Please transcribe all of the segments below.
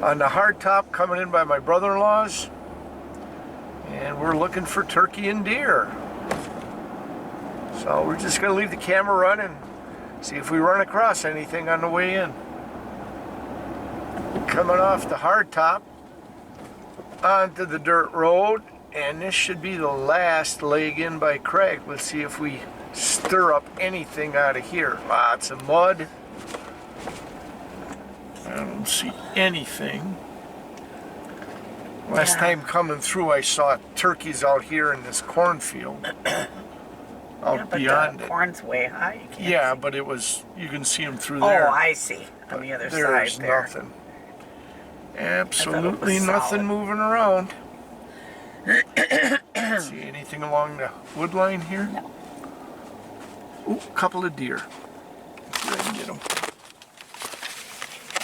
on the hardtop coming in by my brother-in-law's, and we're looking for turkey and deer. So we're just going to leave the camera running, see if we run across anything on the way in. Coming off the hardtop onto the dirt road, and this should be the last leg in by Craig. Let's see if we stir up anything out of here. Lots of mud. I don't see anything. Last time coming through, I saw turkeys out here in this cornfield. Out beyond it. Corn's way high. You can't see. But it was, you can see them through there. Oh, I see. On the other side there. There's nothing. Absolutely nothing moving around. See anything along the wood line here? No. Ooh, a couple of deer. See if I can get them.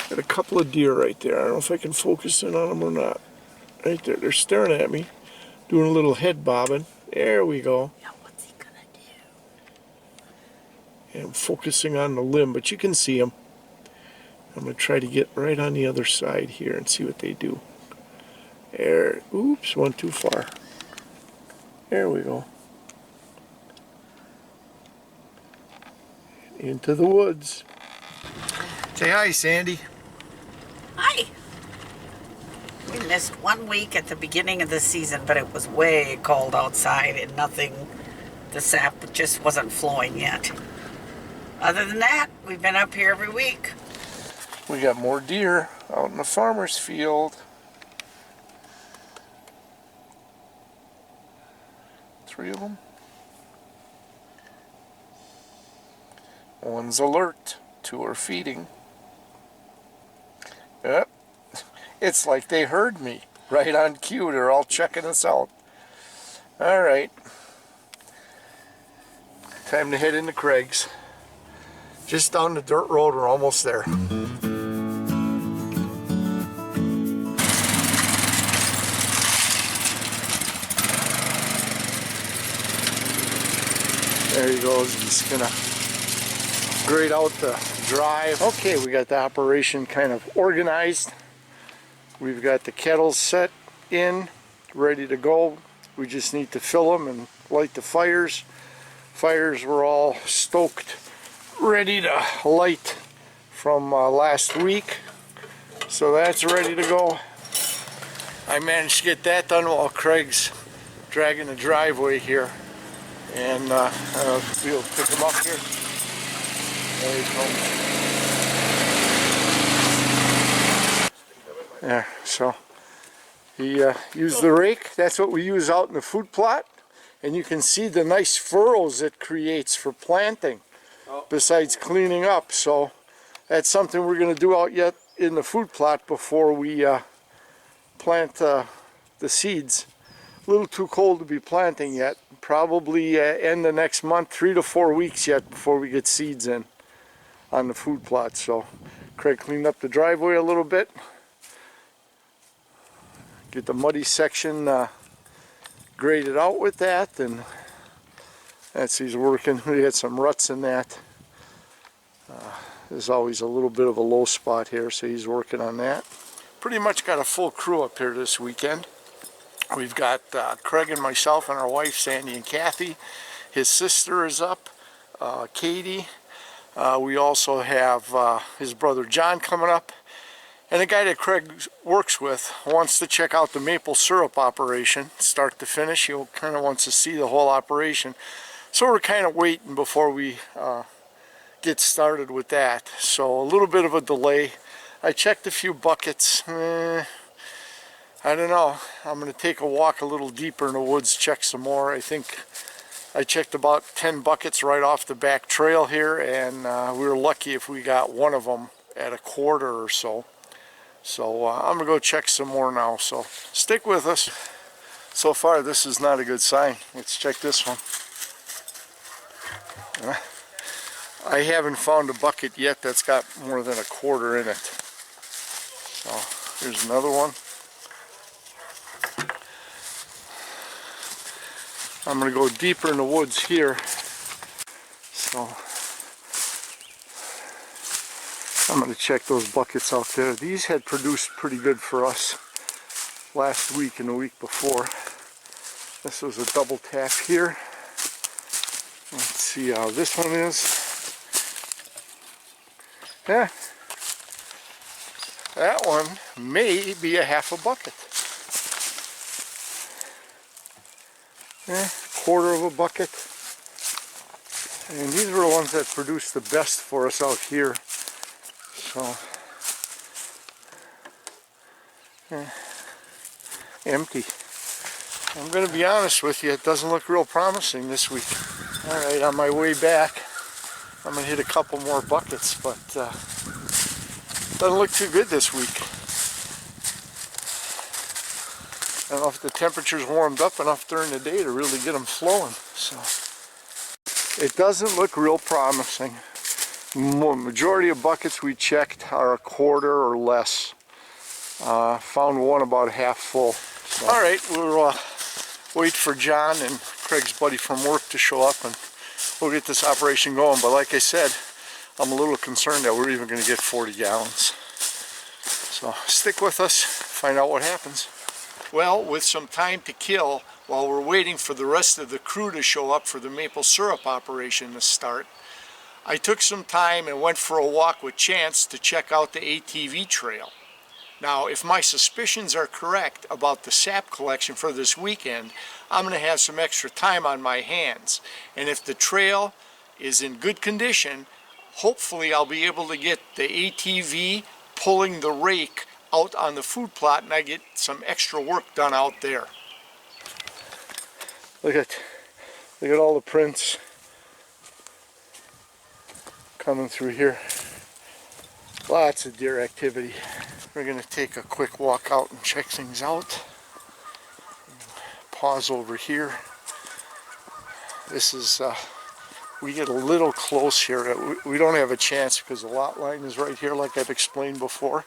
Got a couple of deer right there. I don't know if I can focus in on them or not. Right there. They're staring at me. Doing a little head bobbing. There we go. Now what's he gonna do? And I'm focusing on the limb, but you can see them. I'm going to try to get right on the other side here and see what they do. There. Oops, went too far. There we go. Into the woods. Say hi, Sandy. Hi. We missed 1 week at the beginning of the season, but it was way cold outside and nothing, the sap just wasn't flowing yet. Other than that, we've been up here every week. We got more deer out in the farmer's field. 3 of them. One's alert, 2 are feeding. Yep. It's like they heard me right on cue. They're all checking us out. All right. Time to head into Craig's. Just down the dirt road, we're almost there. There he goes. He's gonna grade out the drive. Okay, we got the operation kind of organized. We've got the kettles set in, ready to go. We just need to fill them and light the fires. Fires were all stoked, ready to light from last week. So that's ready to go. I managed to get that done while Craig's dragging the driveway here. And we'll pick him up here. There he comes. There, so he used the rake. That's what we use out in the food plot. And you can see the nice furrows it creates for planting, besides cleaning up. So that's something we're going to do out yet in the food plot before we plant the seeds. A little too cold to be planting yet. Probably end the next month, 3 to 4 weeks yet before we get seeds in on the food plot. So Craig cleaned up the driveway a little bit. Get the muddy section graded out with that, and that's he's working. We had some ruts in that. There's always a little bit of a low spot here, so he's working on that. Pretty much got a full crew up here this weekend. We've got Craig and myself and our wife Sandy and Kathy. His sister is up, Katie. We also have his brother John coming up. And the guy that Craig works with wants to check out the maple syrup operation, start to finish. He kind of wants to see the whole operation. So we're kind of waiting before we get started with that. So a little bit of a delay. I checked a few buckets. I don't know. I'm going to take a walk a little deeper in the woods, check some more. I think I checked about 10 buckets right off the back trail here, and we were lucky if we got one of them at a quarter or so. So I'm going to go check some more now, so stick with us. So far this is not a good sign. Let's check this one. I haven't found a bucket yet that's got more than a quarter in it. So here's another one. I'm going to go deeper in the woods here. So I'm going to check those buckets out there. These had produced pretty good for us last week and the week before. This was a double tap here. Let's see how this one is. Yeah, that one may be a half a bucket. Yeah, quarter of a bucket. And these were the ones that produced the best for us out here. So, yeah, empty. I'm going to be honest with you, it doesn't look real promising this week. Alright, on my way back, I'm going to hit a couple more buckets, but doesn't look too good this week. I don't know if the temperature's warmed up enough during the day to really get them flowing. So, it doesn't look real promising. Majority of buckets we checked are a quarter or less. Found one about half full. So. Alright, we'll wait for John and Craig's buddy from work to show up and we'll get this operation going. But like I said, I'm a little concerned that we're even going to get 40 gallons. So stick with us, find out what happens. Well, with some time to kill, while we're waiting for the rest of the crew to show up for the maple syrup operation to start, I took some time and went for a walk with Chance to check out the ATV trail. Now, if my suspicions are correct about the sap collection for this weekend, I'm going to have some extra time on my hands. And if the trail is in good condition, hopefully I'll be able to get the ATV pulling the rake out on the food plot and I get some extra work done out there. Look at all the prints coming through here. Lots of deer activity. We're going to take a quick walk out and check things out. Pause over here. This is, we get a little close here. We don't have a chance because the lot line is right here like I've explained before.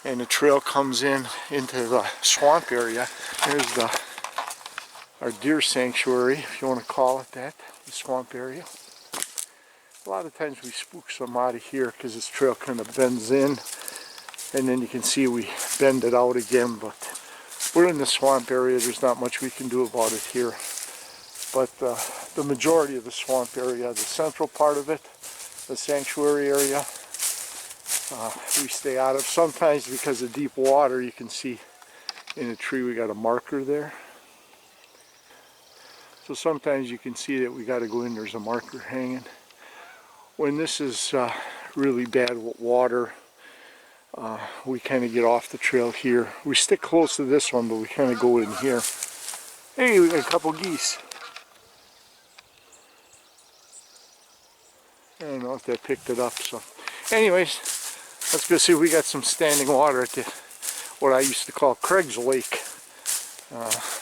And the trail comes in into the swamp area. Here's our deer sanctuary, if you want to call it that, the swamp area. A lot of times we spook some out of here because this trail kind of bends in and then you can see we bend it out again, but we're in the swamp area. There's not much we can do about it here. But the majority of the swamp area, the central part of it, the sanctuary area, we stay out of. Sometimes because of deep water, you can see in a tree we got a marker there. So sometimes you can see that we got to go in, there's a marker hanging. When this is really bad with water, we kind of get off the trail here. We stick close to this one, but we kind of go in here. Hey, we got a couple geese. I don't know if they picked it up. So, anyways, let's go see if we got some standing water at the what I used to call Craig's Lake.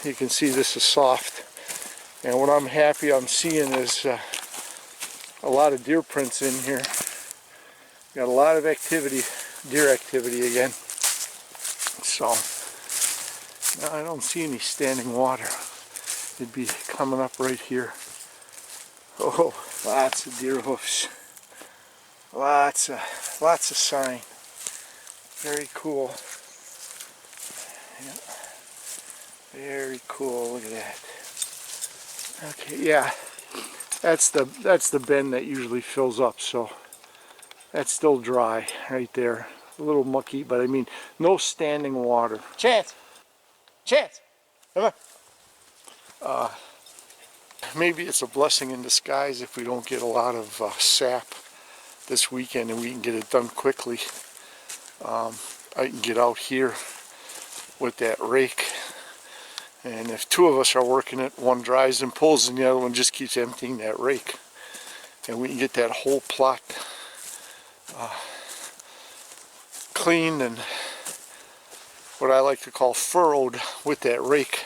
You can see this is soft, and what I'm happy I'm seeing is a lot of deer prints in here. Got a lot of activity, deer activity again. So now I don't see any standing water. It'd be coming up right here. Oh, lots of deer hoofs. Lots of sign. Very cool. Yeah. Very cool. Look at that. Okay, yeah. That's the bend that usually fills up, so that's still dry right there. A little mucky, but I mean, no standing water. Chance! Chance! Come on! Maybe it's a blessing in disguise if we don't get a lot of sap this weekend and we can get it done quickly. I can get out here with that rake, and if two of us are working it, one dries and pulls and the other one just keeps emptying that rake, and we can get that whole plot cleaned and what I like to call furrowed with that rake.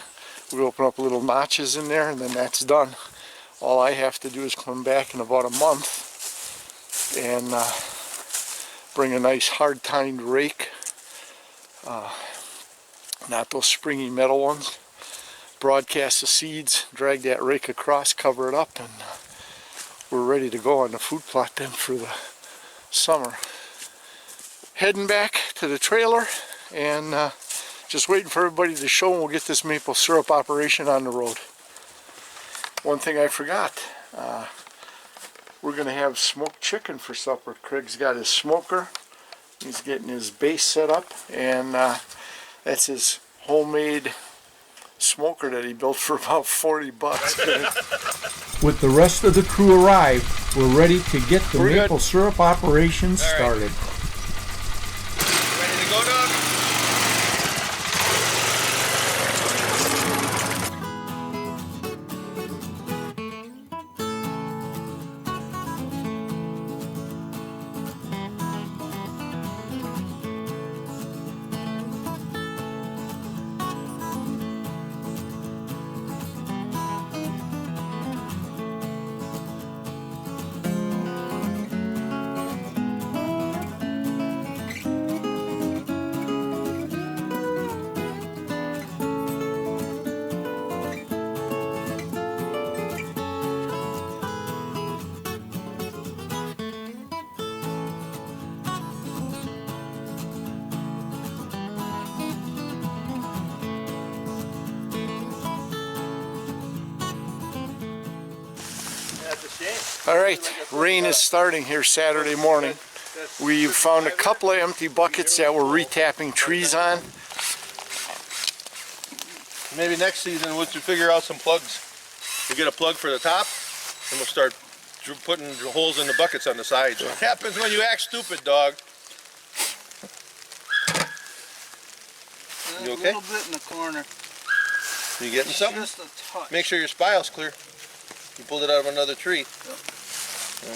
We open up little notches in there and then that's done. All I have to do is come back in about a month and bring a nice hard tined rake, not those springy metal ones, broadcast the seeds, drag that rake across, cover it up, and we're ready to go on the food plot then for the summer. heading back to the trailer and just waiting for everybody to show, and we'll get this maple syrup operation on the road. One thing I forgot, we're going to have smoked chicken for supper. Craig's got his smoker. He's getting his base set up, and that's his homemade smoker that he built for about 40 bucks. With the rest of the crew arrived, we're ready to get the maple syrup operation started. Ready to go, dog? All right, rain is starting here Saturday morning. We've found a couple of empty buckets that we're retapping trees on. Maybe next season we'll figure out some plugs. We'll get a plug for the top, and we'll start putting holes in the buckets on the sides. What happens when you act stupid, dog? You okay? A little bit in the corner. You getting something? Just a touch. Make sure your spile's clear. You pulled it out of another tree. Yep. Yeah.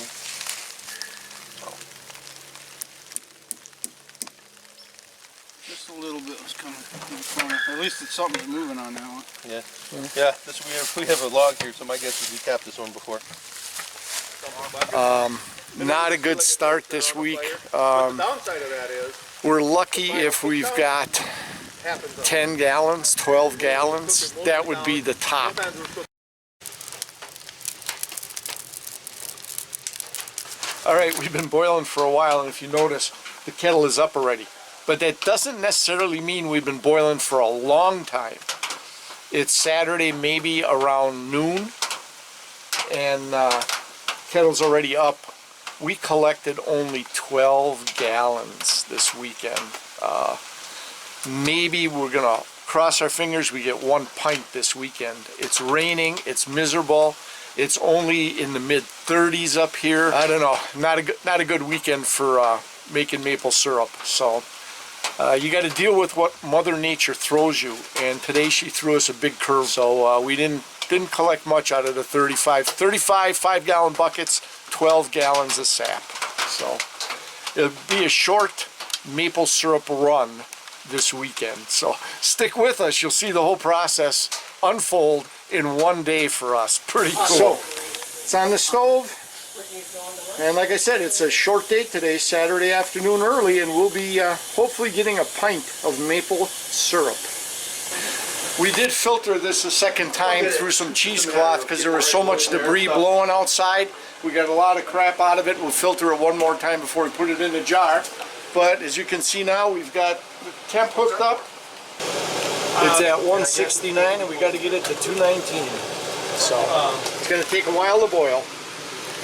Just a little bit was coming in the corner. At least something's moving on that one. Yeah. Yeah. We have a log here, so my guess is we tapped this one before. Not a good start this week. The downside of that is We're lucky if we've got 10 gallons, 12 gallons. That would be the top. All right, we've been boiling for a while, and if you notice, the kettle is up already. But that doesn't necessarily mean we've been boiling for a long time. It's Saturday, maybe around noon, and kettle's already up. We collected only 12 gallons this weekend. Maybe we're gonna cross our fingers we get 1 pint this weekend. It's raining, it's miserable. It's only in the mid-30s up here. I don't know, not a good weekend for making maple syrup. So you got to deal with what Mother Nature throws you. And today she threw us a big curve. So we didn't collect much out of the 35 5-gallon buckets, 12 gallons of sap. So it'll be a short maple syrup run this weekend. So stick with us. You'll see the whole process unfold in one day for us. Pretty cool. So it's on the stove, and like I said, it's a short day today, Saturday afternoon early, and we'll be hopefully getting a pint of maple syrup. We did filter this a second time through some cheesecloth because there was so much debris blowing outside. We got a lot of crap out of it. We'll filter it one more time before we put it in the jar. But as you can see now, we've got the temp hooked up. It's at 169 and we got to get it to 219. So it's going to take a while to boil.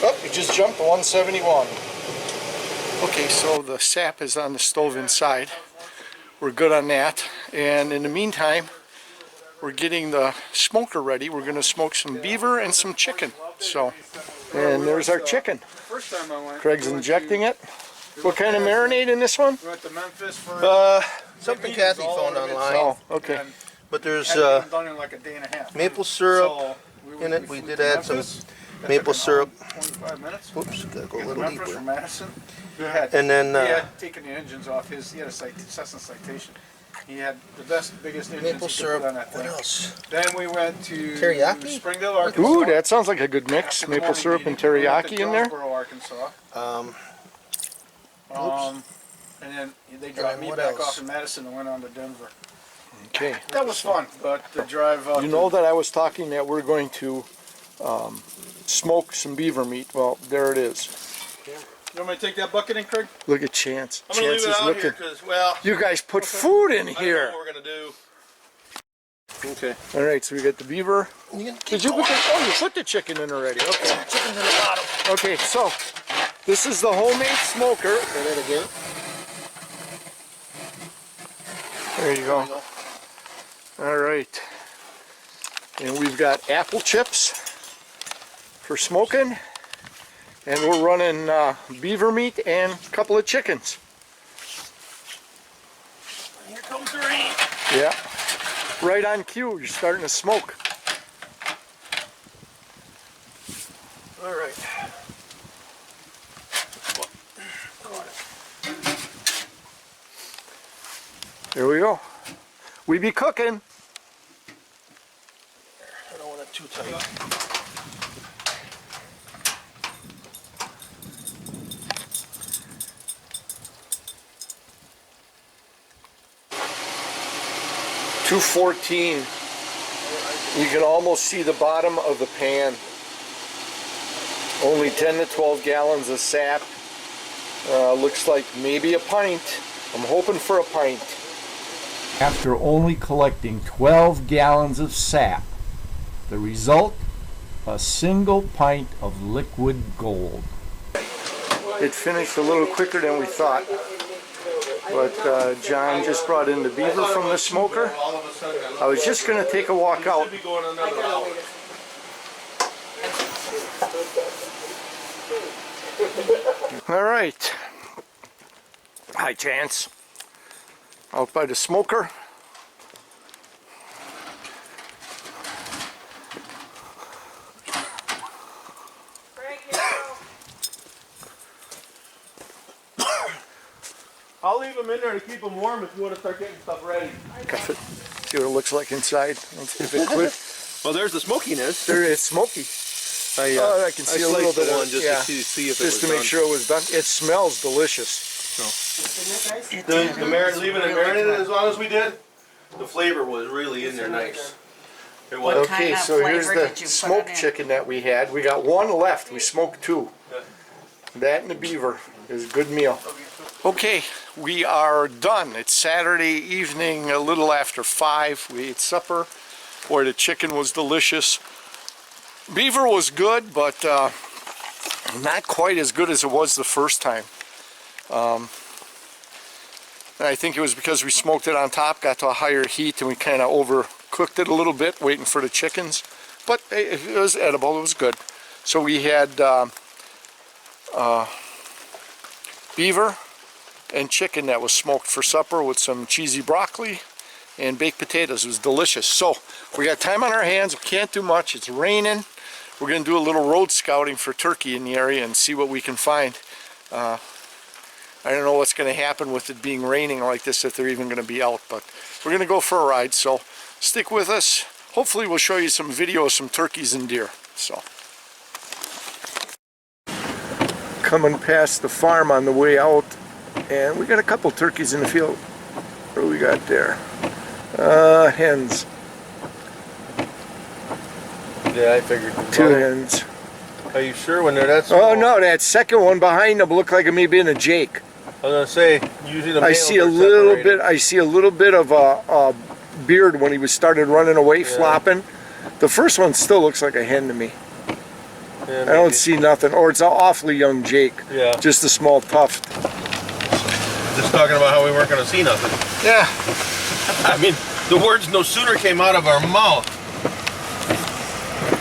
Oh, it just jumped to 171. Okay, so the sap is on the stove inside. We're good on that. And in the meantime, we're getting the smoker ready. We're going to smoke some beaver and some chicken. So, and there's our chicken. First time I went. Craig's injecting it. What kind of marinade in this one? We went to Memphis for something Kathy found online. Oh, okay. But there's hadn't done it in like a day and a half. maple syrup So in it. We did add some maple syrup. 25 minutes. Whoops, gotta go a In little Memphis deeper. from Madison. And then He had taken the engines off his. He had a Cessna Citation. He had the biggest engines maple he could syrup. put on that What thing. else? Then we went to Teriyaki? Springdale, Arkansas. Ooh, that sounds like a good mix. After the Maple morning syrup and meeting, we went to teriyaki in there. Jonesboro, Arkansas. And then they dropped me what back else? off in Madison and went on to Denver. Okay. That was fun, but the drive out You know that I was talking that we're going to smoke some beaver meat. Well, there it is. You want me to take that bucket in, Craig? Look at Chance. I'm gonna Chance leave it is out looking. here because, well, You guys put food in I don't know here. what we're gonna do. Okay. All right, so we got the beaver. Did you put the? Oh, you put the chicken in already. Okay. Chicken's in the bottom. Okay, so this is the homemade smoker. There you go. All right. And we've got apple chips for smoking. And we're running beaver meat and a couple of chickens. Here comes the rain. Yeah. Right on cue, you're starting to smoke. All right. There we go. We be cooking. I don't want it too tight. $2.14. You can almost see the bottom of the pan. Only 10 to 12 gallons of sap. Looks like maybe a pint. I'm hoping for a pint. After only collecting 12 gallons of sap, the result, a single pint of liquid gold. It finished a little quicker than we thought. But John just brought in the beaver from the smoker. All of a sudden, I was just going to take a walk out. should be going another hour. All right. Hi, Chance. Out by the smoker. I'll leave them in there to keep them warm if you want to start getting stuff ready. See what it looks like inside. If it quit. Well, there's the smokiness. There is smoky. I can see a little bit of just yeah, to see if just it to was make sure it was done. It smells delicious. Leaving it marinated as long as we did, the flavor was really in there nice. It was. What kind Okay, of so here's flavor the did you put smoked in? chicken that we had. We got one left. We smoked two. Yeah. That and the beaver is a good meal. Okay, we are done. It's Saturday evening, a little after 5. We ate supper. Boy, the chicken was delicious. Beaver was good, but not quite as good as it was the first time. And I think it was because we smoked it on top, got to a higher heat, and we kind of overcooked it a little bit, waiting for the chickens. But it was edible, it was good. So we had beaver and chicken that was smoked for supper with some cheesy broccoli and baked potatoes. It was delicious. So we got time on our hands, we can't do much, it's raining. We're going to do a little road scouting for turkey in the area and see what we can find. I don't know what's going to happen with it being raining like this, if they're even going to be out, but we're going to go for a ride, so stick with us. Hopefully we'll show you some video of some turkeys and deer. So, coming past the farm on the way out, and we got a couple turkeys in the field. What do we got there? Hens. Yeah, I figured. 2 hens. Are you sure when they're that small? Oh no, that second one behind them looked like it may be in a Jake. I was gonna say usually the I males see a are little separated. bit. I see a little bit of a beard when he was started running away, flopping. The first one still looks like a hen to me. Yeah, I don't maybe. see nothing, or it's an awfully young Jake. Yeah. Just a small tuft. Just talking about how we weren't gonna see nothing. Yeah. I mean, the words no sooner came out of our mouth.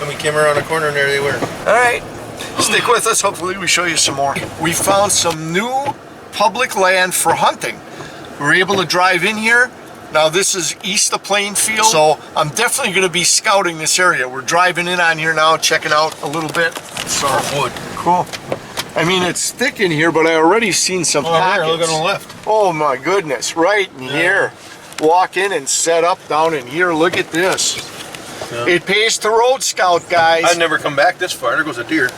When we came around the corner and there they were. All right. Stick with us. Hopefully we show you some more. We found some new public land for hunting. We were able to drive in here. Now this is east of Plainfield, so I'm definitely going to be scouting this area. We're driving in on here now, checking out a little bit. So Wood. cool. I mean, it's thick in here, but I already seen some pockets. Here, look on the left. Oh my goodness, right in here. Walk in and set up down in here. Look at this. Yeah. It pays to road scout, guys. I've never come back this far. There goes a deer.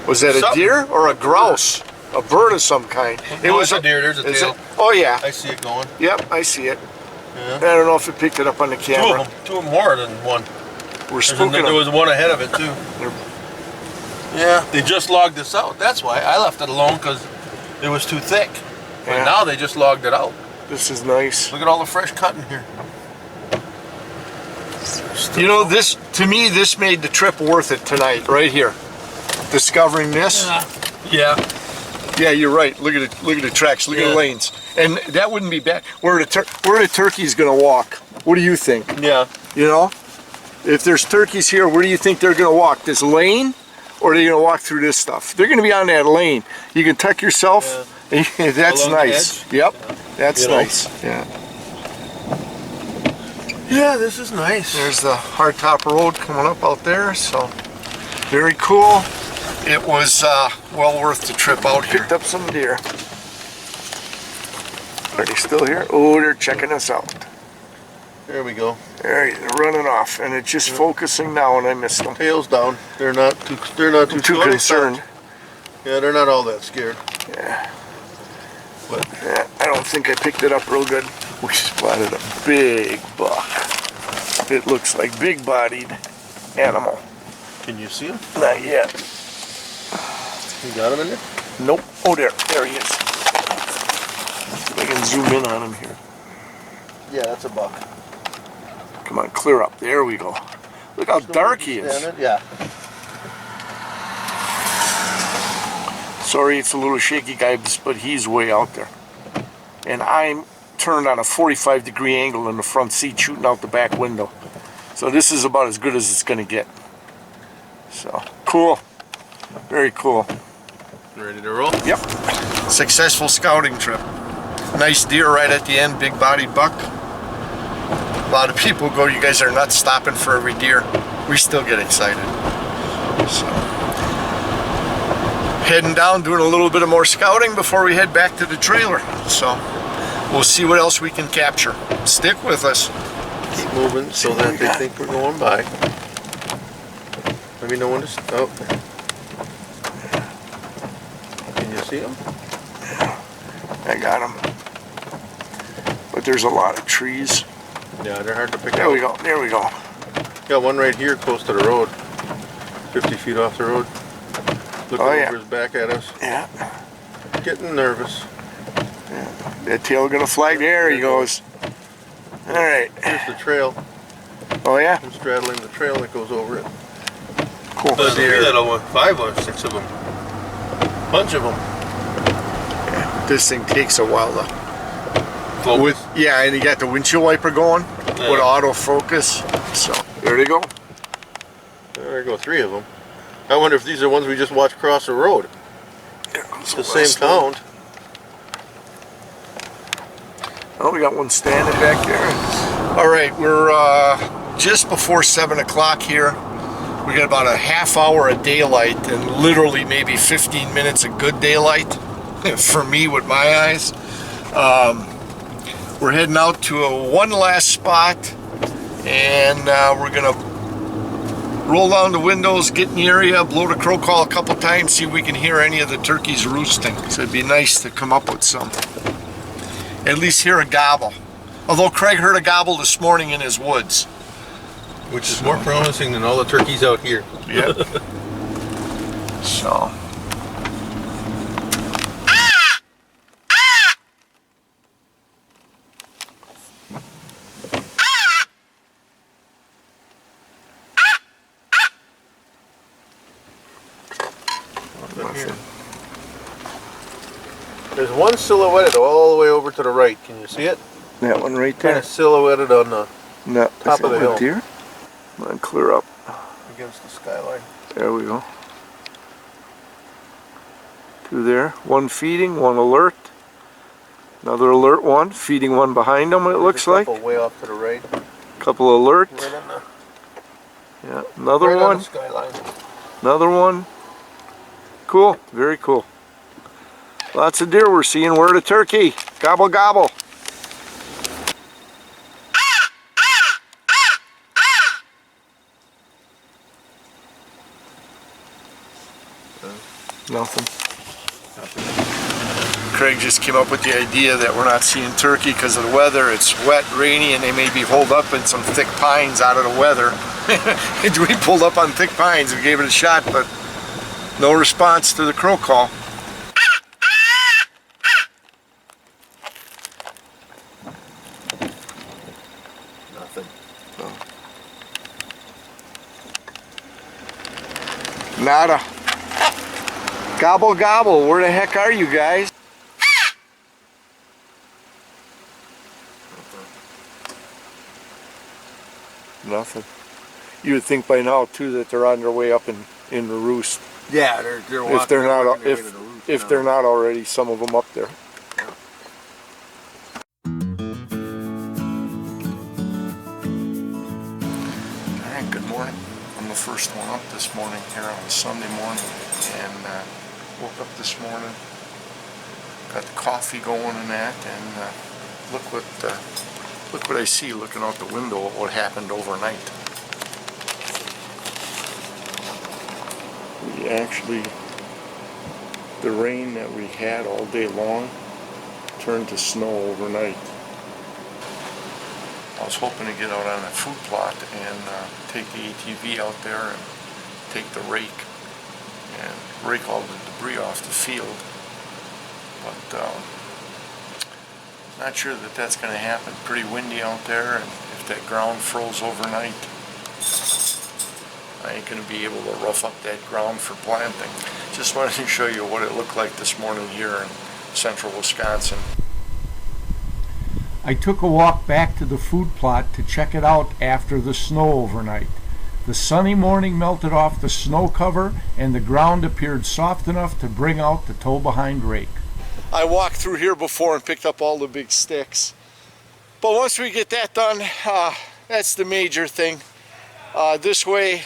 Was that a Something. deer or a grouse? A bird of some kind. No, it's a deer. There's a is tail. it? Oh yeah. I see it going. Yep, I see it. Yeah. I don't know if it picked it up on the camera. Two of them more than one. We're There spooking them. was one ahead of it too. Yeah, they just logged this out. That's why I left it alone, because it was too thick. But Yeah. now they just logged it out. This is nice. Look at all the fresh cutting here. You know, this, to me, this made the trip worth it tonight, right here. Discovering this. Yeah. Yeah, you're right. Look at it. Look at the tracks. Look at the Yeah. lanes. And that wouldn't be bad. Where the turkey's gonna walk? What do you think? Yeah. You know, if there's turkeys here, where do you think they're gonna walk? This lane, or are they gonna walk through this stuff? They're gonna be on that lane. You can tuck yourself. That's Along the nice. edge? Yep. That's You know? nice. Yeah. Yeah, this is nice. There's the hardtop road coming up out there. So very cool. It was well worth the trip out here. Picked up some deer. Are they still here? Oh, they're checking us out. There we go. They're running off, and it's just focusing now, and I missed them. Tails down. They're not too. I'm too concerned. Yeah, they're not all that scared. Yeah. But Yeah, I don't think I picked it up real good. We spotted a big buck. It looks like big-bodied animal. can you see him? Not yet. You got him in there? Nope. Oh, there he is. I can zoom in on him here. Yeah, that's a buck. Come on, clear up. There we go. Look how dark he is. Standing? Yeah. Sorry, it's a little shaky, guys, but he's way out there. And I'm turned on a 45-degree angle in the front seat, shooting out the back window. So this is about as good as it's going to get. So, cool. Very cool. Ready to roll? Yep. Successful scouting trip. Nice deer right at the end, big-bodied buck. A lot of people go, you guys are nuts stopping for every deer. We still get excited. So, heading down, doing a little bit of more scouting before we head back to the trailer. So, we'll see what else we can capture. Stick with us. Keep moving so that they think we're going by. Let me know when to stop. Can you see them? I got him. But there's a lot of trees. Yeah, they're hard to pick There out. we go. There we go. Got one right here close to the road. 50 feet off the road. Looking Oh, yeah. over his back at us. Yeah. Getting nervous. That tail gonna flag. There he goes. All right. Here's the trail. Oh yeah. I'm straddling the trail that goes over it. Cool. Look at that one. 5 or 6 of them. Bunch of them. This thing takes a while to. Focus. Yeah, and you got the windshield wiper going with Yeah. autofocus. So there they go. There go 3 of them. I wonder if these are ones we just watched cross the road. There goes The last same one. count. Oh, we got one standing back there. All right, we're just before 7 o'clock here. We got about a half hour of daylight and literally maybe 15 minutes of good daylight for me with my eyes. We're heading out to one last spot, and we're gonna roll down the windows, get in the area, blow the crow call a couple times, see if we can hear any of the turkeys roosting. So it'd be nice to come up with some. At least hear a gobble. Although Craig heard a gobble this morning in his woods. Which is more promising than all the turkeys out here. Yep. So. There's one silhouetted all the way over to the right. Can you see it? That one right Kind there. of silhouetted on the No, top of the hill. Deer? Come on, clear up. against the skyline. There we go. 2 there. One feeding, one alert. Another alert one. Feeding one behind them, it looks like. Way off to the right. Couple alert. Right on the, Yeah, another right on one. the skyline. Another one. Cool. Very cool. Lots of deer we're seeing. Where the turkey? Gobble, gobble. Nothing. Craig just came up with the idea that we're not seeing turkey because of the weather. It's wet, rainy, and they may be holed up in some thick pines out of the weather. We pulled up on thick pines. We gave it a shot, but No response to the crow call. Nothing. No. Nada. Gobble gobble, where the heck are you guys? Nothing. You would think by now too that they're on their way up in the roost. Yeah, they're walking. If they're not, working their way to the roof if now. they're not already, some of them up there. All right, good morning. I'm the first one up this morning here on a Sunday morning, and woke up this morning, got the coffee going and that, and look what I see looking out the window at what happened overnight. We actually, the rain that we had all day long turned to snow overnight. I was hoping to get out on a food plot and take the ATV out there and take the rake and rake all the debris off the field. But not sure that that's going to happen. Pretty windy out there, and if that ground froze overnight, I ain't going to be able to rough up that ground for planting. Just wanted to show you what it looked like this morning here in central Wisconsin. I took a walk back to the food plot to check it out after the snow overnight. The sunny morning melted off the snow cover, and the ground appeared soft enough to bring out the tow-behind rake. I walked through here before and picked up all the big sticks. But once we get that done, that's the major thing. This way,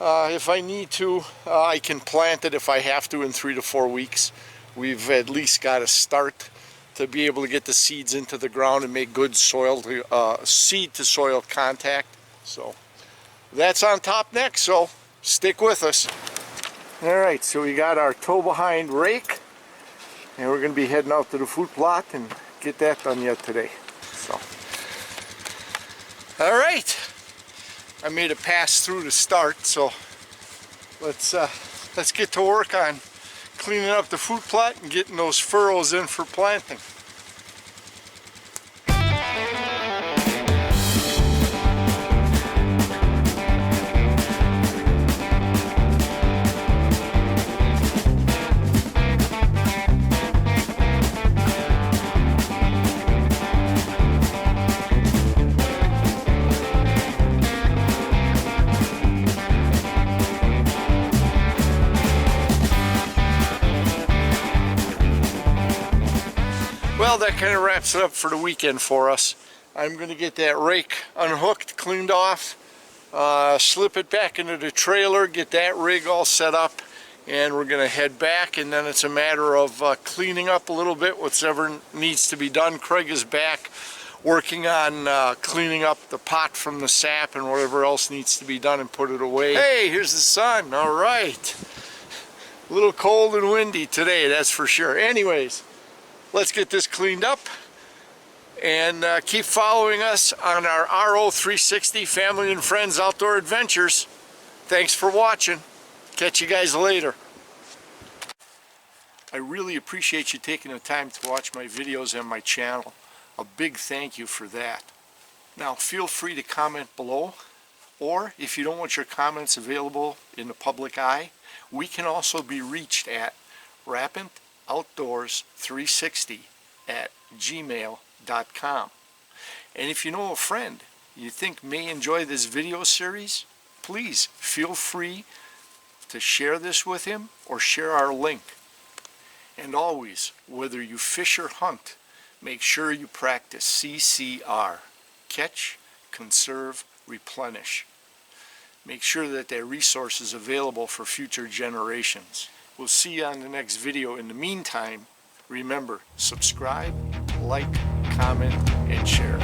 if I need to, I can plant it if I have to in 3 to 4 weeks. We've at least got a start to be able to get the seeds into the ground and make good soil to, seed to soil contact. So that's on top next, so stick with us. All right, so we got our tow behind rake, and we're going to be heading out to the food plot and get that done yet today. So, all right, I made a pass through to start, so let's get to work on cleaning up the food plot and getting those furrows in for planting. Well, that kind of wraps it up for the weekend for us. I'm going to get that rake unhooked, cleaned off, slip it back into the trailer, get that rig all set up, and we're going to head back, and then it's a matter of cleaning up a little bit, whatever needs to be done. Craig is back working on cleaning up the pot from the sap and whatever else needs to be done and put it away. Hey, here's the sun. All right. A little cold and windy today, that's for sure. Anyways, let's get this cleaned up and keep following us on our RO360 Family and Friends Outdoor Adventures. Thanks for watching. Catch you guys later. I really appreciate you taking the time to watch my videos and my channel. A big thank you for that. Now feel free to comment below, or if you don't want your comments available in the public eye, we can also be reached at rappantoutdoors360@gmail.com. And if you know a friend you think may enjoy this video series, please feel free to share this with him or share our link. And always, whether you fish or hunt, make sure you practice CCR. Catch, conserve, replenish. Make sure that that resource is available for future generations. We'll see you on the next video. In the meantime, remember, subscribe, like, comment, and share.